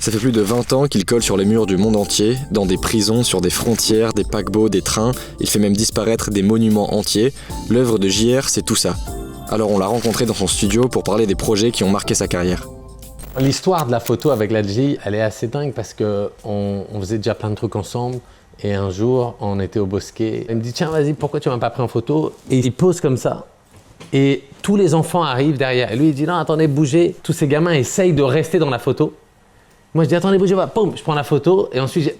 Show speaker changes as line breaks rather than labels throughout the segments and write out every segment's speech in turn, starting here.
Ça fait plus de 20 ans qu'il colle sur les murs du monde entier, dans des prisons, sur des frontières, des paquebots, des trains. Il fait même disparaître des monuments entiers. L'œuvre de JR, c'est tout ça. Alors on l'a rencontré dans son studio pour parler des projets qui ont marqué sa carrière.
L'histoire de la photo avec Ladji, elle est assez dingue parce qu'on faisait déjà plein de trucs ensemble. Et un jour, on était au Bosquet. Il me dit « Tiens, vas-y, pourquoi tu m'as pas pris en photo ?» Et il pose comme ça. Et tous les enfants arrivent derrière. Et lui, il dit « Non, attendez, bougez. » Tous ces gamins essayent de rester dans la photo. Moi, je dis « Attendez, bougez pas. » Poum, je prends la photo. Et ensuite,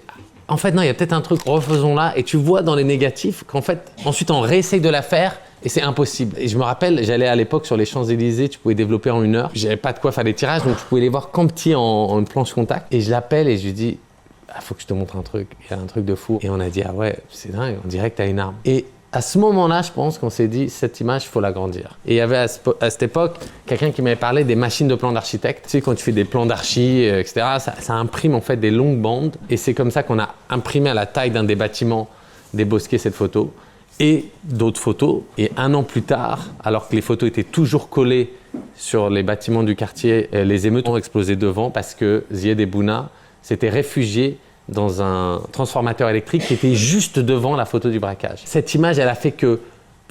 en fait, non, il y a peut-être un truc, refaisons-la. Et tu vois dans les négatifs qu'en fait, ensuite, on réessaye de la faire. Et c'est impossible. Et je me rappelle, j'allais à l'époque sur les Champs-Élysées, tu pouvais développer en 1 heure. J'avais pas de quoi faire des tirages, donc je pouvais les voir qu'en petit en planche contact. Et je l'appelle et je lui dis « Faut que je te montre un truc. Il y a un truc de fou. » Et on a dit « Ah ouais, c'est dingue, on dirait que t'as une arme. » Et à ce moment-là, je pense qu'on s'est dit, cette image, il faut l'agrandir. Et il y avait à cette époque quelqu'un qui m'avait parlé des machines de plans d'architecte. Tu sais, quand tu fais des plans d'archi, etc., ça imprime en fait des longues bandes. Et c'est comme ça qu'on a imprimé à la taille d'un des bâtiments des Bosquets cette photo. Et d'autres photos. Et 1 an plus tard, alors que les photos étaient toujours collées sur les bâtiments du quartier, les émeutes ont explosé devant parce que Zied Bouna s'était réfugié dans un transformateur électrique qui était juste devant la photo du braquage. Cette image, elle a fait que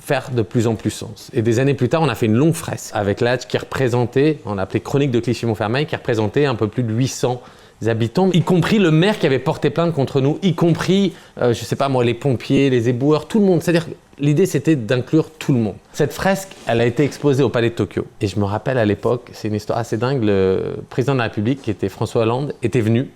faire de plus en plus sens. Et des années plus tard, on a fait une longue fresque avec Ladji qui représentait, on l'appelait Chronique de Clichy-Montfermeil, qui représentait un peu plus de 800 habitants, y compris le maire qui avait porté plainte contre nous, y compris, je sais pas moi, les pompiers, les éboueurs, tout le monde. C'est-à-dire que l'idée, c'était d'inclure tout le monde. Cette fresque, elle a été exposée au Palais de Tokyo. Et je me rappelle à l'époque, c'est une histoire assez dingue, le président de la République, qui était François Hollande, était venu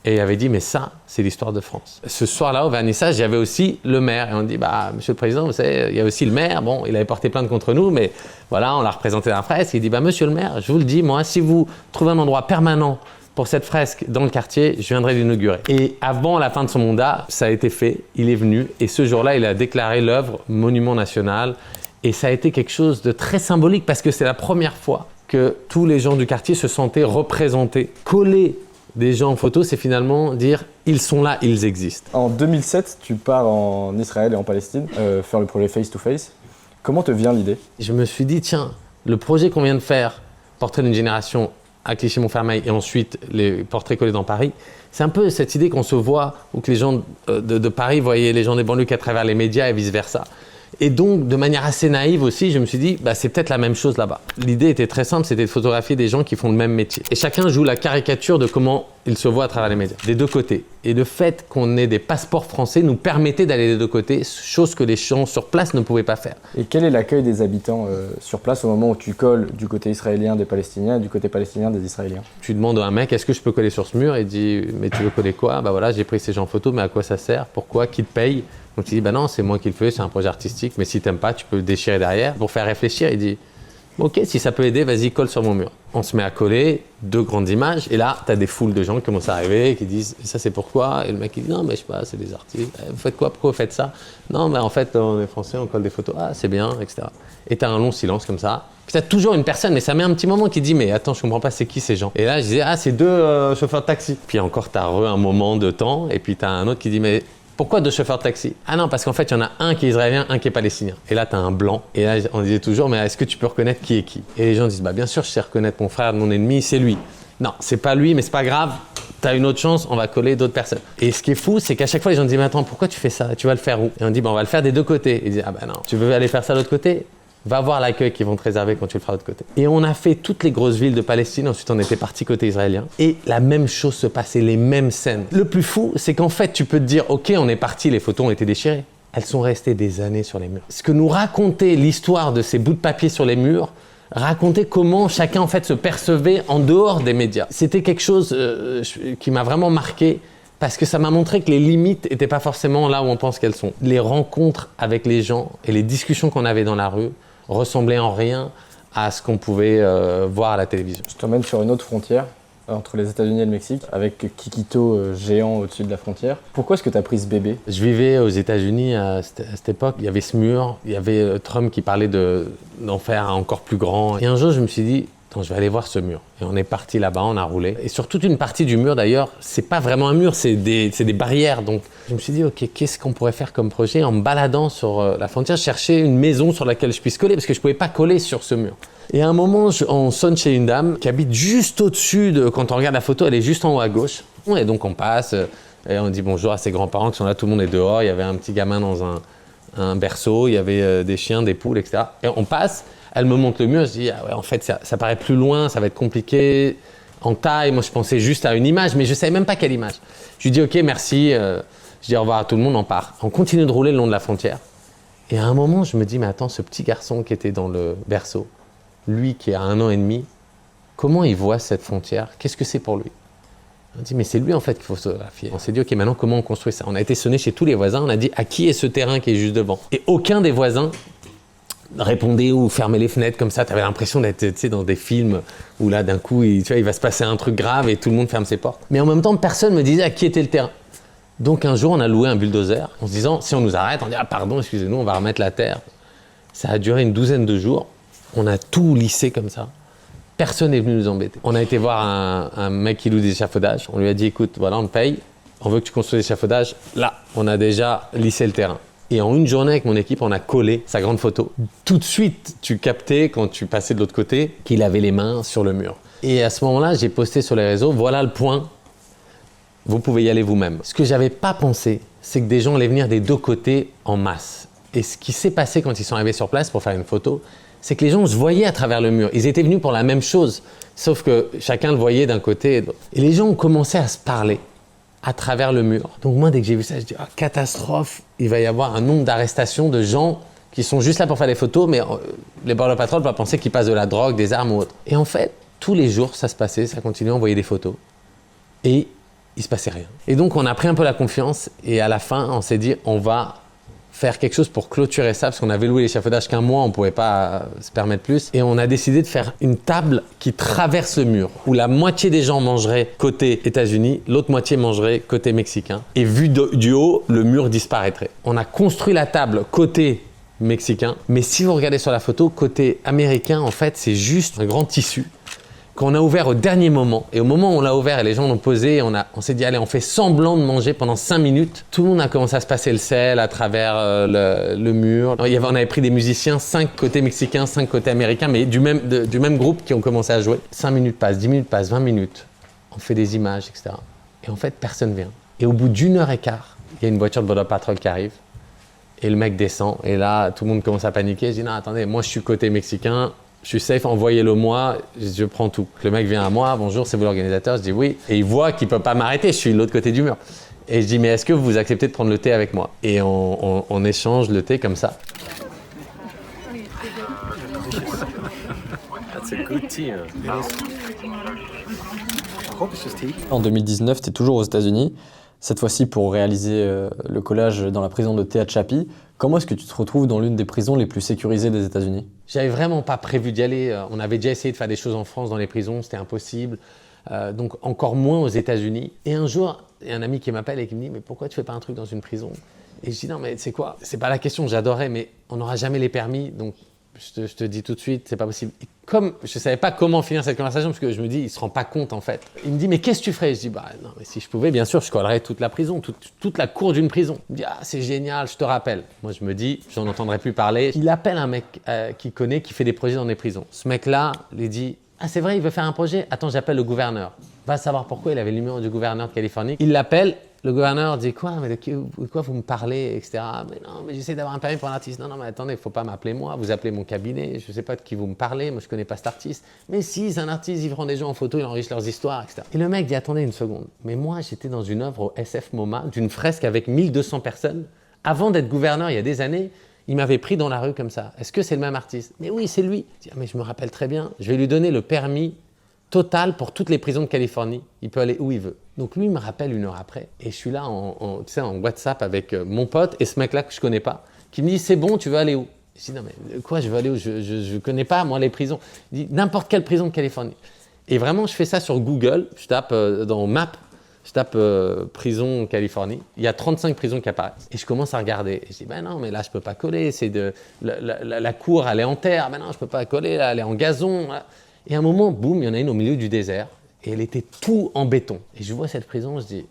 et avait dit « Mais ça, c'est l'histoire de France ». Ce soir-là, au vernissage, il y avait aussi le maire. Et on dit « Monsieur le Président, vous savez, il y a aussi le maire. Bon, il avait porté plainte contre nous, mais voilà, on l'a représenté dans la fresque. » Il dit « Monsieur le maire, je vous le dis, moi, si vous trouvez un endroit permanent pour cette fresque dans le quartier, je viendrai l'inaugurer. » Et avant la fin de son mandat, ça a été fait. Il est venu et ce jour-là, il a déclaré l'œuvre monument national. Et ça a été quelque chose de très symbolique parce que c'est la première fois que tous les gens du quartier se sentaient représentés. Coller des gens en photo, c'est finalement dire « ils sont là, ils existent ».
En 2007, tu pars en Israël et en Palestine faire le projet Face to Face. Comment te vient l'idée?
Je me suis dit, tiens, le projet qu'on vient de faire, Portrait d'une génération à Clichy-Montfermeil et ensuite les portraits collés dans Paris, c'est un peu cette idée qu'on se voit ou que les gens de Paris voyaient les gens des banlieues qu'à travers les médias et vice-versa. Et donc, de manière assez naïve aussi, je me suis dit, c'est peut-être la même chose là-bas. L'idée était très simple, c'était de photographier des gens qui font le même métier. Et chacun joue la caricature de comment il se voit à travers les médias, des deux côtés. Et le fait qu'on ait des passeports français nous permettait d'aller des deux côtés, chose que les gens sur place ne pouvaient pas faire.
Et quel est l'accueil des habitants sur place au moment où tu colles du côté israélien des Palestiniens et du côté palestinien des Israéliens?
Tu demandes à un mec, est-ce que je peux coller sur ce mur? Il dit, mais tu veux coller quoi? Voilà, j'ai pris ces gens en photo, mais à quoi ça sert? Pourquoi? Qui te paye? Donc tu dis, non, c'est moi qui le fais, c'est un projet artistique, mais si t'aimes pas, tu peux le déchirer derrière. Pour faire réfléchir, il dit, ok, si ça peut aider, vas-y, colle sur mon mur. On se met à coller 2 grandes images, et là, tu as des foules de gens qui commencent à arriver, qui disent, ça c'est pourquoi? Et le mec il dit, non, mais je sais pas, c'est des artistes. Vous faites quoi? Pourquoi vous faites ça? Non, mais en fait, on est français, on colle des photos. Ah, c'est bien, etc. Et tu as un long silence comme ça. Puis tu as toujours une personne, mais ça met un petit moment qui dit, mais attends, je comprends pas, c'est qui ces gens? Et là, je disais, c'est 2 chauffeurs de taxi. Puis encore, tu as un moment de temps, et puis tu as un autre qui dit, mais pourquoi 2 chauffeurs de taxi? Ah non, parce qu'en fait, il y en a un qui est israélien, un qui est palestinien. Et là, tu as un blanc. Et là, on disait toujours, mais est-ce que tu peux reconnaître qui est qui? Et les gens disent, bien sûr, je sais reconnaître mon frère, mon ennemi, c'est lui. Non, c'est pas lui, mais c'est pas grave. Tu as une autre chance, on va coller d'autres personnes. Et ce qui est fou, c'est qu'à chaque fois, les gens disent, mais attends, pourquoi tu fais ça? Tu vas le faire où? Et on dit, on va le faire des 2 côtés. Et ils disent, non, tu veux aller faire ça de l'autre côté? Va voir l'accueil qu'ils vont te réserver quand tu le feras de l'autre côté. Et on a fait toutes les grosses villes de Palestine, ensuite on était parti côté israélien. Et la même chose se passait, les mêmes scènes. Le plus fou, c'est qu'en fait, tu peux te dire, ok, on est parti, les photos ont été déchirées. Elles sont restées des années sur les murs. Ce que nous racontait l'histoire de ces bouts de papier sur les murs, racontait comment chacun en fait se percevait en dehors des médias. C'était quelque chose qui m'a vraiment marqué. Parce que ça m'a montré que les limites n'étaient pas forcément là où on pense qu'elles sont. Les rencontres avec les gens et les discussions qu'on avait dans la rue ressemblaient en rien à ce qu'on pouvait voir à la télévision.
Je t'emmène sur une autre frontière, entre les États-Unis et le Mexique, avec Kikito géant au-dessus de la frontière. Pourquoi est-ce que tu as pris ce bébé?
Je vivais aux États-Unis à cette époque. Il y avait ce mur, il y avait Trump qui parlait d'en faire encore plus grand. Et un jour, je me suis dit, Attends, je vais aller voir ce mur. Et on est parti là-bas, on a roulé. Et sur toute une partie du mur d'ailleurs, c'est pas vraiment un mur, c'est des barrières. Donc je me suis dit, ok, qu'est-ce qu'on pourrait faire comme projet? En me baladant sur la frontière, je cherchais une maison sur laquelle je puisse coller, parce que je pouvais pas coller sur ce mur. Et à un moment, on sonne chez une dame qui habite juste au-dessus quand on regarde la photo, elle est juste en haut à gauche. Et donc on passe, et on dit bonjour à ses grands-parents qui sont là, tout le monde est dehors. Il y avait un petit gamin dans un berceau, il y avait des chiens, des poules, etc. Et on passe. Elle me montre le mur, je dis, ah ouais, en fait, ça paraît plus loin, ça va être compliqué en taille. Moi, je pensais juste à une image, mais je ne savais même pas quelle image. Je lui dis, ok, merci. Je dis au revoir à tout le monde, on part. On continue de rouler le long de la frontière. Et à un moment, je me dis, mais attends, ce petit garçon qui était dans le berceau, lui qui a 1 an et demi, comment il voit cette frontière? Qu'est-ce que c'est pour lui? On dit, mais c'est lui en fait qu'il faut photographier. On s'est dit, ok, maintenant comment on construit ça? On a été sonné chez tous les voisins, on a dit, à qui est ce terrain qui est juste devant? Et aucun des voisins répondait ou fermait les fenêtres comme ça. Tu avais l'impression d'être dans des films où là, d'un coup, il va se passer un truc grave et tout le monde ferme ses portes. Mais en même temps, personne ne me disait à qui était le terrain. Donc un jour, on a loué un bulldozer en se disant, si on nous arrête, on dit, ah pardon, excusez-nous, on va remettre la terre. Ça a duré une 12aine de jours. On a tout lissé comme ça. Personne n'est venu nous embêter. On a été voir un mec qui loue des échafaudages. On lui a dit, écoute, voilà, on te paye. On veut que tu construises l'échafaudage. Là, on a déjà lissé le terrain. Et en une journée avec mon équipe, on a collé sa grande photo. Tout de suite, tu captais, quand tu passais de l'autre côté, qu'il avait les mains sur le mur. Et à ce moment-là, j'ai posté sur les réseaux, voilà le point, vous pouvez y aller vous-même. Ce que j'avais pas pensé, c'est que des gens allaient venir des 2 côtés en masse. Et ce qui s'est passé quand ils sont arrivés sur place pour faire une photo, c'est que les gens se voyaient à travers le mur. Ils étaient venus pour la même chose, sauf que chacun le voyait d'un côté. Et les gens ont commencé à se parler à travers le mur. Donc moi, dès que j'ai vu ça, je dis ah, catastrophe, il va y avoir un nombre d'arrestations de gens qui sont juste là pour faire des photos, mais les border patrol vont penser qu'ils passent de la drogue, des armes ou autre. Et en fait, tous les jours, ça se passait, ça continuait à envoyer des photos. Et il se passait rien. Et donc, on a pris un peu la confiance et à la fin, on s'est dit, on va faire quelque chose pour clôturer ça, parce qu'on avait loué l'échafaudage qu'un mois, on ne pouvait pas se permettre plus. Et on a décidé de faire une table qui traverse le mur, où la moitié des gens mangeraient côté États-Unis, l'autre moitié mangerait côté mexicain. Et vu du haut, le mur disparaîtrait. On a construit la table côté mexicain, mais si vous regardez sur la photo, côté américain, en fait, c'est juste un grand tissu qu'on a ouvert au dernier moment. Et au moment où on l'a ouvert et les gens l'ont posé, on s'est dit, allez, on fait semblant de manger pendant 5 minutes. Tout le monde a commencé à se passer le sel à travers le mur. On avait pris des musiciens, 5 côté mexicain, 5 côté américain, mais du même groupe qui ont commencé à jouer. 5 minutes passent, 10 minutes passent, 20 minutes. On fait des images, etc. Et en fait, personne vient. Et au bout d'1h15, il y a une voiture de border patrol qui arrive. Et le mec descend. Et là, tout le monde commence à paniquer. Je dis, non, attendez, moi, je suis côté mexicain. Je suis safe, envoyez-le moi, je prends tout. Le mec vient à moi, bonjour, c'est vous l'organisateur? Je dis oui. Et il voit qu'il ne peut pas m'arrêter, je suis de l'autre côté du mur. Et je dis, mais est-ce que vous acceptez de prendre le thé avec moi? Et on échange le thé comme ça.
En 2019, tu es toujours aux États-Unis, cette fois-ci pour réaliser le collage dans la prison de Tehachapi. Comment est-ce que tu te retrouves dans l'une des prisons les plus sécurisées des États-Unis?
J'avais vraiment pas prévu d'y aller. On avait déjà essayé de faire des choses en France dans les prisons, c'était impossible. Donc encore moins aux États-Unis. Et un jour, il y a un ami qui m'appelle et qui me dit « Mais pourquoi tu fais pas un truc dans une prison ?» Et je dis « Non mais c'est quoi? C'est pas la question, j'adorais, mais on n'aura jamais les permis. Donc je te dis tout de suite, c'est pas possible. » Et comme je savais pas comment finir cette conversation, parce que je me dis « Il se rend pas compte en fait. » Il me dit « Mais qu'est-ce que tu ferais ?» Je dis « Bah non, mais si je pouvais, bien sûr, je collerais toute la prison, toute la cour d'une prison. » Il me dit « Ah, c'est génial, je te rappelle. » Moi je me dis, j'en entendrai plus parler. Il appelle un mec qu'il connaît, qui fait des projets dans des prisons. Ce mec-là, il dit « Ah c'est vrai, il veut faire un projet? Attends, j'appelle le gouverneur. » Va savoir pourquoi, il avait le numéro du gouverneur de Californie. Il l'appelle, le gouverneur dit « Quoi? Mais de quoi vous me parlez, etc. » « Mais non, mais j'essaie d'avoir un permis pour un artiste. » « Non, non, mais attendez, il ne faut pas m'appeler moi. Vous appelez mon cabinet. Je ne sais pas de qui vous me parlez. Moi, je ne connais pas cet artiste. » « Mais si, c'est un artiste, il prend des gens en photo, il enregistre leurs histoires, etc. » Et le mec dit « Attendez une seconde. Mais moi, j'étais dans une œuvre au SF MoMA, d'une fresque avec 1200 personnes. Avant d'être gouverneur, il y a des années, il m'avait pris dans la rue comme ça. Est-ce que c'est le même artiste? » « Mais oui, c'est lui. » Je dis « Ah, mais je me rappelle très bien. Je vais lui donner le permis total pour toutes les prisons de Californie. Il peut aller où il veut. » Donc lui, il me rappelle 1 heure après. Et je suis là en WhatsApp avec mon pote et ce mec-là que je connais pas, qui me dit « C'est bon, tu veux aller où ?» Je dis « Non mais quoi, je veux aller où? Je connais pas, moi, les prisons. » Il dit « N'importe quelle prison de Californie. » Et vraiment, je fais ça sur Google. Je tape dans Map, je tape prison Californie. Il y a 35 prisons qui apparaissent. Et je commence à regarder. Et je dis « Ben non, mais là, je peux pas coller. C'est la cour, elle est en terre. Ben non, je peux pas coller. Là, elle est en gazon. » Et à un moment, boum, il y en a une au milieu du désert et elle était tout en béton. Et je vois cette prison, je dis,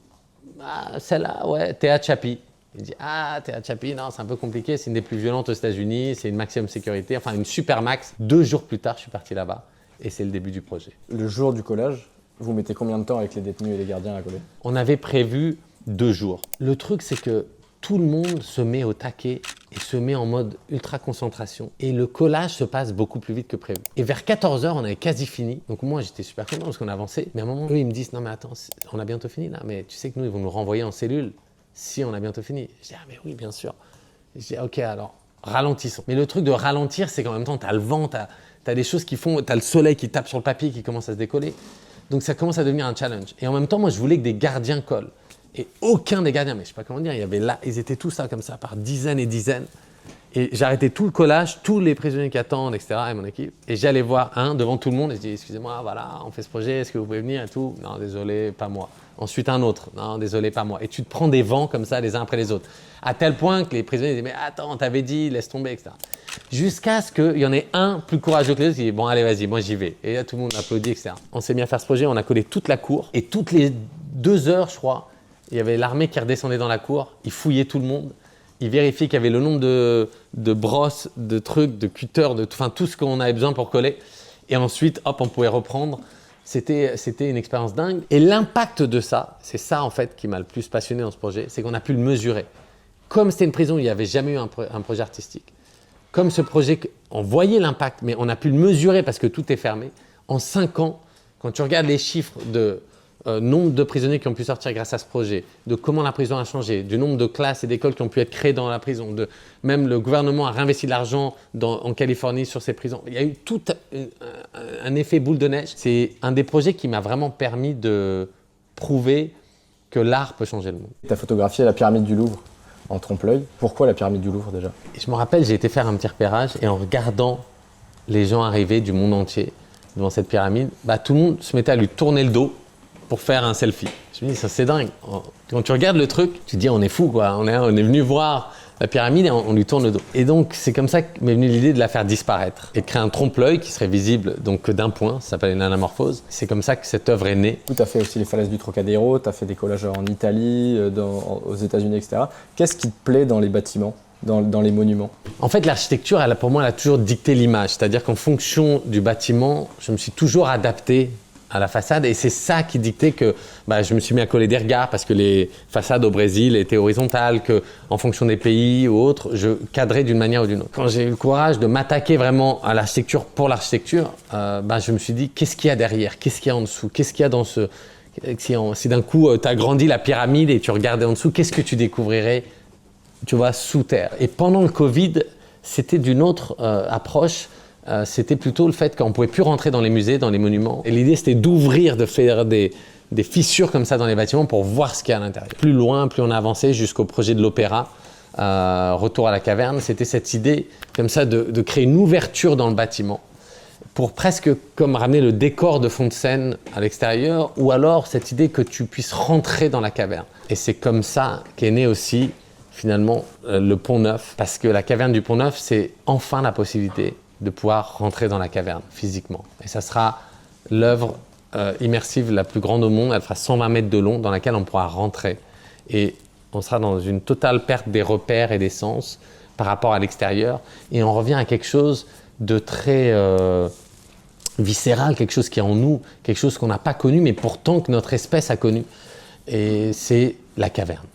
ah, celle-là, ouais, Tehachapi. Il dit, ah, Tehachapi, non, c'est un peu compliqué, c'est une des plus violentes aux États-Unis, c'est une maximum sécurité, enfin une super max. 2 jours plus tard, je suis parti là-bas et c'est le début du projet.
Le jour du collage, vous mettez combien de temps avec les détenus et les gardiens à coller?
On avait prévu 2 jours. Le truc, c'est que tout le monde se met au taquet et se met en mode ultra concentration. Et le collage se passe beaucoup plus vite que prévu. Et vers 14h, on avait quasi fini. Donc moi, j'étais super content parce qu'on avançait. Mais à un moment, eux, ils me disent, non mais attends, on a bientôt fini là. Mais tu sais que nous, ils vont nous renvoyer en cellule si on a bientôt fini. Je dis, ah mais oui, bien sûr. Je dis, ok, alors, ralentissons. Mais le truc de ralentir, c'est qu'en même temps, tu as le vent, tu as des choses qui font, tu as le soleil qui tape sur le papier qui commence à se décoller. Donc ça commence à devenir un challenge. Et en même temps, moi, je voulais que des gardiens collent. Et aucun des gardiens, mais je sais pas comment dire, il y avait là, ils étaient tous là comme ça, par dizaines et dizaines. Et j'arrêtais tout le collage, tous les prisonniers qui attendent, etc., et mon équipe. Et j'allais voir un devant tout le monde et je dis, excusez-moi, voilà, on fait ce projet, est-ce que vous pouvez venir et tout? Non, désolé, pas moi. Ensuite un autre, non, désolé, pas moi. Et tu te prends des vents comme ça, les uns après les autres. À tel point que les prisonniers disaient, mais attends, t'avais dit, laisse tomber, etc. Jusqu'à ce qu'il y en ait un plus courageux que les autres qui dit, bon, allez, vas-y, moi j'y vais. Et là, tout le monde applaudit, etc. On s'est mis à faire ce projet, on a collé toute la cour. Et toutes les 2 heures, je crois, il y avait l'armée qui redescendait dans la cour, ils fouillaient tout le monde, ils vérifiaient qu'il y avait le nombre de brosses, de trucs, de cutters, enfin tout ce qu'on avait besoin pour coller. Et ensuite, hop, on pouvait reprendre. C'était une expérience dingue. Et l'impact de ça, c'est ça en fait qui m'a le plus passionné dans ce projet, c'est qu'on a pu le mesurer. Comme c'était une prison où il n'y avait jamais eu un projet artistique, comme ce projet, on voyait l'impact, mais on a pu le mesurer parce que tout est fermé. En 5 ans, quand tu regardes les chiffres de nombre de prisonniers qui ont pu sortir grâce à ce projet, de comment la prison a changé, du nombre de classes et d'écoles qui ont pu être créées dans la prison, même le gouvernement a réinvesti de l'argent en Californie sur ces prisons. Il y a eu tout un effet boule de neige. C'est un des projets qui m'a vraiment permis de prouver que l'art peut changer le monde.
Tu as photographié la pyramide du Louvre en trompe-l'œil. Pourquoi la pyramide du Louvre déjà?
Et je me rappelle, j'ai été faire un petit repérage et en regardant les gens arriver du monde entier devant cette pyramide, tout le monde se mettait à lui tourner le dos pour faire un selfie. Je me dis, ça c'est dingue. Quand tu regardes le truc, tu te dis, on est fou quoi. On est venu voir la pyramide et on lui tourne le dos. Et donc, c'est comme ça que m'est venue l'idée de la faire disparaître et de créer un trompe-l'œil qui serait visible donc que d'un point, ça s'appelle une anamorphose. C'est comme ça que cette œuvre est née.
Tu as fait aussi les falaises du Trocadéro, tu as fait des collages en Italie, aux États-Unis, etc. Qu'est-ce qui te plaît dans les bâtiments, dans les monuments? En fait,
l'architecture, pour moi, elle a toujours dicté l'image. C'est-à-dire qu'en fonction du bâtiment, je me suis toujours adapté à la façade et c'est ça qui dictait que je me suis mis à coller des regards parce que les façades au Brésil étaient horizontales, que en fonction des pays ou autres, je cadrais d'une manière ou d'une autre. Quand j'ai eu le courage de m'attaquer vraiment à l'architecture pour l'architecture, je me suis dit qu'est-ce qu'il y a derrière, qu'est-ce qu'il y a en dessous, qu'est-ce qu'il y a dans ce… Si d'un coup tu as grandi la pyramide et tu regardais en dessous, qu'est-ce que tu découvrirais, tu vois, sous terre. Et pendant le Covid, c'était d'une autre approche. C'était plutôt le fait qu'on ne pouvait plus rentrer dans les musées, dans les monuments. Et l'idée, c'était d'ouvrir, de faire des fissures comme ça dans les bâtiments pour voir ce qu'il y a à l'intérieur. Plus loin, plus on avançait jusqu'au projet de l'opéra, Retour à la caverne. C'était cette idée comme ça de créer une ouverture dans le bâtiment pour presque comme ramener le décor de fond de scène à l'extérieur ou alors cette idée que tu puisses rentrer dans la caverne. Et c'est comme ça qu'est né aussi finalement le Pont Neuf parce que la caverne du Pont Neuf, c'est enfin la possibilité de pouvoir rentrer dans la caverne physiquement. Et ça sera l'œuvre immersive la plus grande au monde. Elle fera 120 mètres de long dans laquelle on pourra rentrer. Et on sera dans une totale perte des repères et des sens par rapport à l'extérieur. Et on revient à quelque chose de très viscéral, quelque chose qui est en nous, quelque chose qu'on n'a pas connu, mais pourtant que notre espèce a connu. Et c'est la caverne.